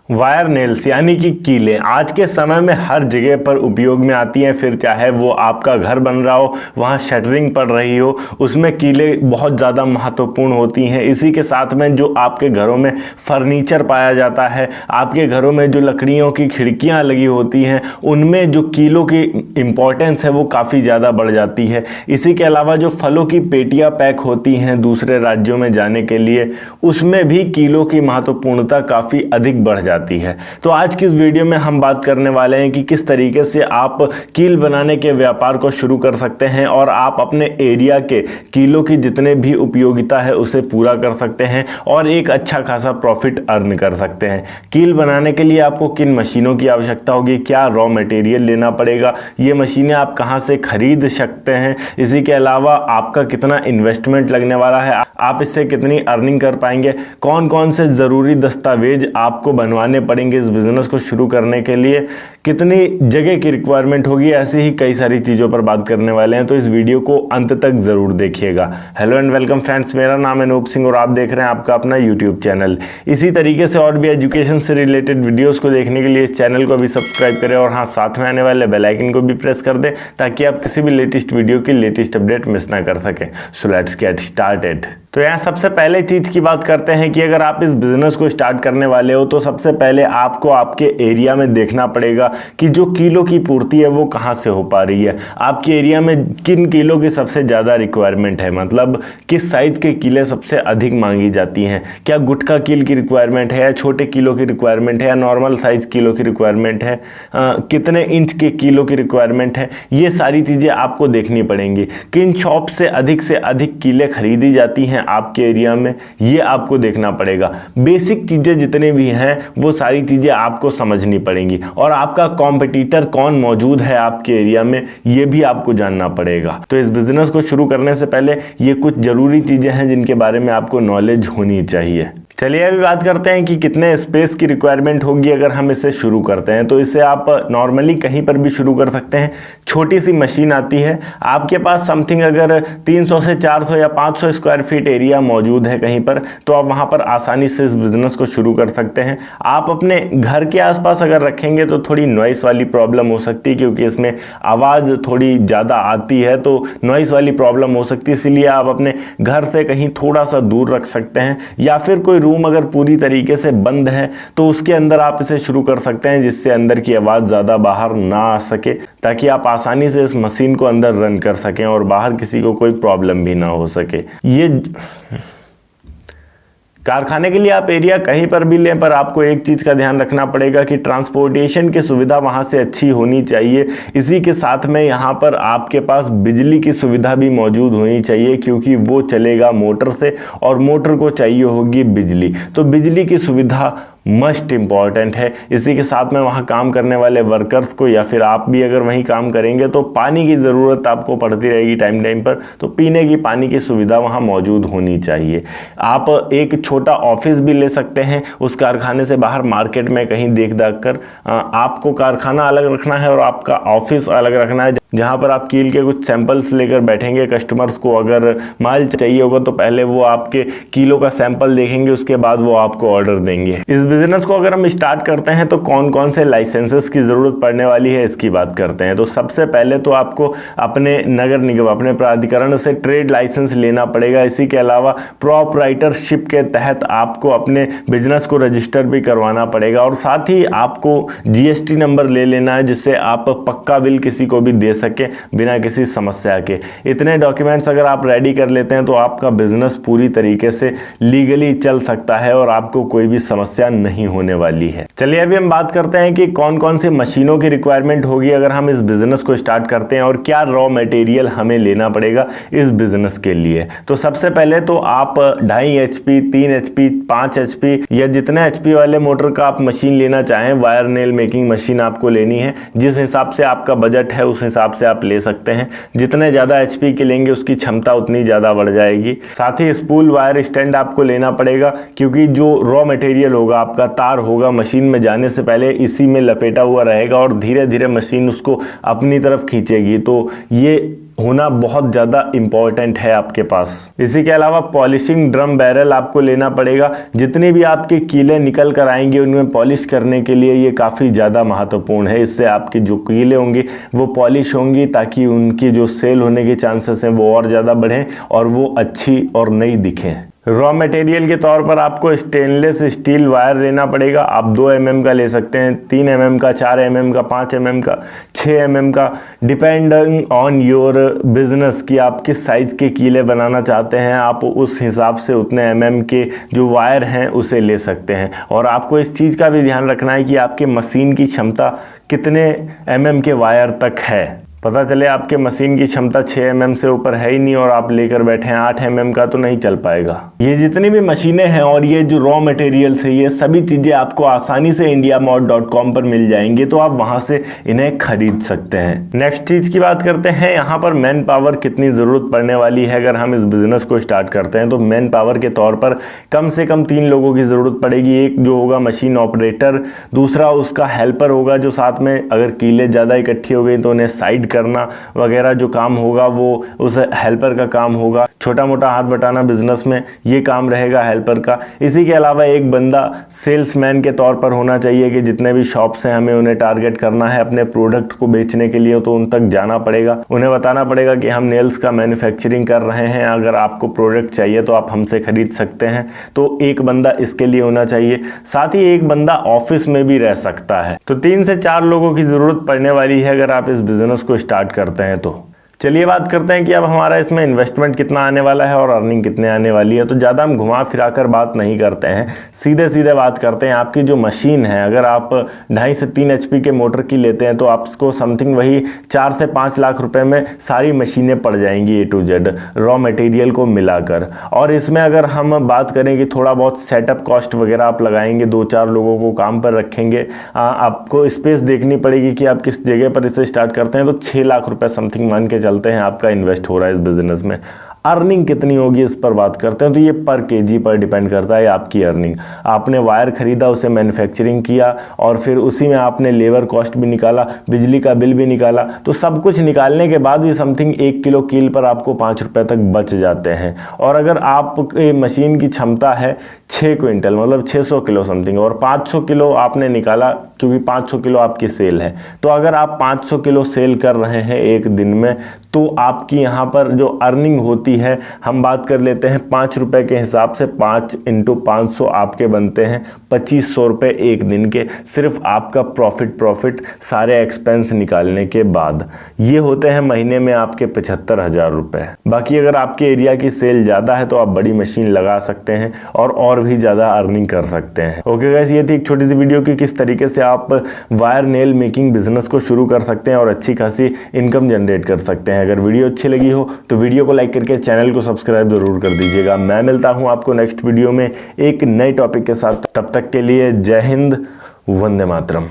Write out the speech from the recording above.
Wire nails यानी कि कीलें आज के समय में हर जगह पर उपयोग में आती हैं। फिर चाहे वो आपका घर बन रहा हो, वहाँ शटरिंग पड़ रही हो, उसमें कीलें बहुत ज़्यादा महत्वपूर्ण होती हैं। इसी के साथ में जो आपके घरों में फर्नीचर पाया जाता है, आपके घरों में जो लकड़ियों की खिड़कियाँ लगी होती हैं, उनमें जो कीलों की इम्पोर्टेंस है वो काफ़ी ज़्यादा बढ़ जाती है। इसी के अलावा जो फलों की पेटियाँ पैक होती हैं दूसरे राज्यों में जाने के लिए, उसमें भी कीलों की महत्वपूर्णता काफ़ी अधिक बढ़ जाती है। तो आज की इस वीडियो में हम बात करने वाले हैं कि किस तरीके से आप कील बनाने के व्यापार को शुरू कर सकते हैं और आप अपने एरिया के कीलों की जितने भी उपयोगिता है उसे पूरा कर सकते हैं और एक अच्छा खासा प्रॉफिट अर्न कर सकते हैं। कील बनाने के लिए आपको किन मशीनों की आवश्यकता होगी, क्या रॉ मटेरियल लेना पड़ेगा, ये मशीनें आप कहां से खरीद सकते हैं, इसी के अलावा आपका कितना इन्वेस्टमेंट लगने वाला है, आप इससे कितनी अर्निंग कर पाएंगे, कौन कौन से ज़रूरी दस्तावेज आपको बनवाने पड़ेंगे इस बिजनेस को शुरू करने के लिए, कितनी जगह की रिक्वायरमेंट होगी, ऐसी ही कई सारी चीज़ों पर बात करने वाले हैं। तो इस वीडियो को अंत तक ज़रूर देखिएगा। हेलो एंड वेलकम फ्रेंड्स, मेरा नाम है अनूप सिंह और आप देख रहे हैं आपका अपना यूट्यूब चैनल। इसी तरीके से और भी एजुकेशन से रिलेटेड वीडियोज़ को देखने के लिए इस चैनल को भी सब्सक्राइब करें और हाँ, साथ में आने वाले बेल आइकन को भी प्रेस कर दें ताकि आप किसी भी लेटेस्ट वीडियो की लेटेस्ट अपडेट मिस ना कर सकें। So let's get started. तो यहाँ सबसे पहले चीज़ की बात करते हैं कि अगर आप इस बिज़नेस को स्टार्ट करने वाले हो तो सबसे पहले आपको आपके एरिया में देखना पड़ेगा कि जो कीलों की पूर्ति है वो कहाँ से हो पा रही है। आपके एरिया में किन कीलों की सबसे ज़्यादा रिक्वायरमेंट है, मतलब किस साइज़ के कीलें सबसे अधिक मांगी जाती हैं, क्या गुटखा कील की रिक्वायरमेंट है या छोटे कीलों की रिक्वायरमेंट है या नॉर्मल साइज़ कीलों की रिक्वायरमेंट है, कितने इंच के कीलों की रिक्वायरमेंट है, ये सारी चीज़ें आपको देखनी पड़ेंगी। किन शॉप से अधिक कीलें खरीदी जाती हैं आपके एरिया में, ये आपको देखना पड़ेगा। बेसिक चीज़ें जितने भी हैं वो सारी चीज़ें आपको समझनी पड़ेंगी और आपका कॉम्पिटिटर कौन मौजूद है आपके एरिया में ये भी आपको जानना पड़ेगा। तो इस बिज़नेस को शुरू करने से पहले ये कुछ ज़रूरी चीज़ें हैं जिनके बारे में आपको नॉलेज होनी चाहिए। चलिए अभी बात करते हैं कि कितने स्पेस की रिक्वायरमेंट होगी अगर हम इसे शुरू करते हैं। तो इसे आप नॉर्मली कहीं पर भी शुरू कर सकते हैं। छोटी सी मशीन आती है, आपके पास समथिंग अगर 300 से 400 या 500 स्क्वायर फीट एरिया मौजूद है कहीं पर, तो आप वहाँ पर आसानी से इस बिज़नेस को शुरू कर सकते हैं। आप अपने घर के आसपास अगर रखेंगे तो थोड़ी नॉइस वाली प्रॉब्लम हो सकती है, क्योंकि इसमें आवाज़ थोड़ी ज़्यादा आती है, तो नॉइस वाली प्रॉब्लम हो सकती है। इसलिए आप अपने घर से कहीं थोड़ा सा दूर रख सकते हैं या फिर कोई रूम अगर पूरी तरीके से बंद है तो उसके अंदर आप इसे शुरू कर सकते हैं, जिससे अंदर की आवाज़ ज़्यादा बाहर ना आ सके, ताकि आप आसानी से इस मशीन को अंदर रन कर सकें और बाहर किसी को कोई प्रॉब्लम भी ना हो सके। ये कारखाने के लिए आप एरिया कहीं पर भी लें, पर आपको एक चीज़ का ध्यान रखना पड़ेगा कि ट्रांसपोर्टेशन की सुविधा वहाँ से अच्छी होनी चाहिए। इसी के साथ में यहाँ पर आपके पास बिजली की सुविधा भी मौजूद होनी चाहिए, क्योंकि वो चलेगा मोटर से और मोटर को चाहिए होगी बिजली। तो बिजली की सुविधा मस्ट इम्पॉर्टेंट है। इसी के साथ में वहाँ काम करने वाले वर्कर्स को या फिर आप भी अगर वहीं काम करेंगे तो पानी की ज़रूरत आपको पड़ती रहेगी टाइम टाइम पर, तो पीने की पानी की सुविधा वहाँ मौजूद होनी चाहिए। आप एक छोटा ऑफिस भी ले सकते हैं उस कारखाने से बाहर, मार्केट में कहीं देख कर। आपको कारखाना अलग रखना है और आपका ऑफिस अलग रखना है, जहाँ पर आप कील के कुछ सैंपल्स लेकर बैठेंगे। कस्टमर्स को अगर माल चाहिए होगा तो पहले वो आपके कीलों का सैंपल देखेंगे, उसके बाद वो आपको ऑर्डर देंगे। इस बिजनेस को अगर हम स्टार्ट करते हैं तो कौन कौन से लाइसेंसेस की ज़रूरत पड़ने वाली है इसकी बात करते हैं। तो सबसे पहले तो आपको अपने नगर निगम, अपने प्राधिकरण से ट्रेड लाइसेंस लेना पड़ेगा। इसी के अलावा प्रोप्राइटरशिप के तहत आपको अपने बिजनेस को रजिस्टर भी करवाना पड़ेगा और साथ ही आपको जीएसटी नंबर ले लेना है, जिससे आप पक्का बिल किसी को भी दे सके बिना किसी समस्या के। इतने डॉक्यूमेंट्स अगर आप रेडी कर लेते हैं तो आपका बिजनेस पूरी तरीके से लीगली चल सकता है और आपको कोई भी समस्या नहीं होने वाली है। चलिए अभी हम बात करते हैं कि कौन कौन सी मशीनों की रिक्वायरमेंट होगी अगर हम इस बिजनेस को स्टार्ट करते हैं और क्या रॉ मटेरियल हमें लेना पड़ेगा इस बिजनेस के लिए। तो सबसे पहले तो आप 2.5 HP, 3 HP, 5 HP या जितने HP वाले मोटर का आप मशीन लेना चाहें, वायर नेल मेकिंग मशीन आपको लेनी है। जिस हिसाब से आपका बजट है उस हिसाब से आप ले सकते हैं। जितने ज़्यादा HP के लेंगे उसकी क्षमता उतनी ज़्यादा बढ़ जाएगी। साथ ही स्पूल वायर स्टैंड आपको लेना पड़ेगा, क्योंकि जो रॉ मटेरियल होगा, आपका तार होगा, मशीन में जाने से पहले इसी में लपेटा हुआ रहेगा और धीरे धीरे मशीन उसको अपनी तरफ खींचेगी। तो ये होना बहुत ज़्यादा इम्पॉर्टेंट है आपके पास। इसी के अलावा पॉलिशिंग ड्रम बैरल आपको लेना पड़ेगा। जितनी भी आपके कीले निकल कर आएंगे उनमें पॉलिश करने के लिए ये काफ़ी ज़्यादा महत्वपूर्ण है। इससे आपके जो कीले होंगे वो पॉलिश होंगी ताकि उनकी जो सेल होने के चांसेस हैं वो और ज़्यादा बढ़ें और वो अच्छी और नई दिखें। रॉ मटेरियल के तौर पर आपको स्टेनलेस स्टील वायर लेना पड़ेगा। आप 2 mm का ले सकते हैं, 3 mm का, 4 mm का, 5 mm का, 6 mm का, डिपेंडिंग ऑन योर बिजनेस कि आप किस साइज़ के कीले बनाना चाहते हैं। आप उस हिसाब से उतने mm के जो वायर हैं उसे ले सकते हैं। और आपको इस चीज़ का भी ध्यान रखना है कि आपके मशीन की क्षमता कितने mm के वायर तक है। पता चले आपके मशीन की क्षमता 6 mm से ऊपर है ही नहीं और आप लेकर बैठे हैं 8 mm का, तो नहीं चल पाएगा। ये जितनी भी मशीनें हैं और ये जो रॉ मटेरियल्स है ये सभी चीज़ें आपको आसानी से indiamod.com पर मिल जाएंगे, तो आप वहां से इन्हें खरीद सकते हैं। नेक्स्ट चीज़ की बात करते हैं, यहाँ पर मैन पावर कितनी ज़रूरत पड़ने वाली है। अगर हम इस बिज़नेस को स्टार्ट करते हैं तो मैन पावर के तौर पर कम से कम 3 लोगों की ज़रूरत पड़ेगी। एक जो होगा मशीन ऑपरेटर, दूसरा उसका हेल्पर होगा जो साथ में अगर कीले ज़्यादा इकट्ठी हो गई तो उन्हें साइड करना वगैरह जो काम होगा वो उस हेल्पर का काम होगा। छोटा मोटा हाथ बटाना बिजनेस में ये काम रहेगा हेल्पर का। इसी के अलावा एक बंदा सेल्समैन के तौर पर होना चाहिए कि जितने भी शॉप्स हैं हमें उन्हें टारगेट करना है अपने प्रोडक्ट को बेचने के लिए, तो उन तक जाना पड़ेगा। उन्हें बताना पड़ेगा कि हम नेल्स का मैन्युफैक्चरिंग कर रहे हैं, अगर आपको प्रोडक्ट चाहिए तो आप हमसे खरीद सकते हैं। तो एक बंदा इसके लिए होना चाहिए। साथ ही एक बंदा ऑफिस में भी रह सकता है। तो 3 से 4 लोगों की ज़रूरत पड़ने वाली है अगर आप इस बिज़नेस को स्टार्ट करते हैं तो। चलिए बात करते हैं कि अब हमारा इसमें इन्वेस्टमेंट कितना आने वाला है और अर्निंग कितने आने वाली है। तो ज़्यादा हम घुमा फिरा कर बात नहीं करते हैं, सीधे सीधे बात करते हैं। आपकी जो मशीन है अगर आप 2.5 से 3 HP के मोटर की लेते हैं तो आपको समथिंग वही 4 से 5 लाख रुपए में सारी मशीनें पड़ जाएंगी A to Z raw material को मिलाकर। और इसमें अगर हम बात करें कि थोड़ा बहुत सेटअप कॉस्ट वगैरह आप लगाएंगे, 2-4 लोगों को काम पर रखेंगे, आपको स्पेस देखनी पड़ेगी कि आप किस जगह पर इसे स्टार्ट करते हैं, तो 6 लाख रुपये समथिंग मान के चलते हैं आपका इन्वेस्ट हो रहा है इस बिजनेस में। अर्निंग कितनी होगी इस पर बात करते हैं, तो ये पर केजी पर डिपेंड करता है आपकी अर्निंग। आपने वायर खरीदा, उसे मैन्युफैक्चरिंग किया और फिर उसी में आपने लेबर कॉस्ट भी निकाला, बिजली का बिल भी निकाला, तो सब कुछ निकालने के बाद भी समथिंग 1 किलो कील पर आपको 5 रुपये तक बच जाते हैं। और अगर आपकी मशीन की क्षमता है 6 क्विंटल मतलब 600 किलो समथिंग और 500 किलो आपने निकाला, क्योंकि 500 किलो आपकी सेल है, तो अगर आप 500 किलो सेल कर रहे हैं एक दिन में तो आपकी यहाँ पर जो अर्निंग होती है, हम बात कर लेते हैं 5 रुपये के हिसाब से, 5 × 500 आपके बनते हैं 2500 रुपये एक दिन के, सिर्फ आपका प्रॉफिट सारे एक्सपेंस निकालने के बाद। ये होते हैं महीने में आपके 75,000 रुपये। बाकी अगर आपके एरिया की सेल ज़्यादा है तो आप बड़ी मशीन लगा सकते हैं और भी ज़्यादा अर्निंग कर सकते हैं। ओके गाइस, ये थी एक छोटी सी वीडियो कि किस तरीके से आप वायर नेल मेकिंग बिजनेस को शुरू कर सकते हैं और अच्छी खासी इनकम जनरेट कर सकते हैं। अगर वीडियो अच्छी लगी हो तो वीडियो को लाइक करके चैनल को सब्सक्राइब जरूर कर दीजिएगा। मैं मिलता हूं आपको नेक्स्ट वीडियो में एक नए टॉपिक के साथ। तब तक के लिए जय हिंद, वंदे मातरम।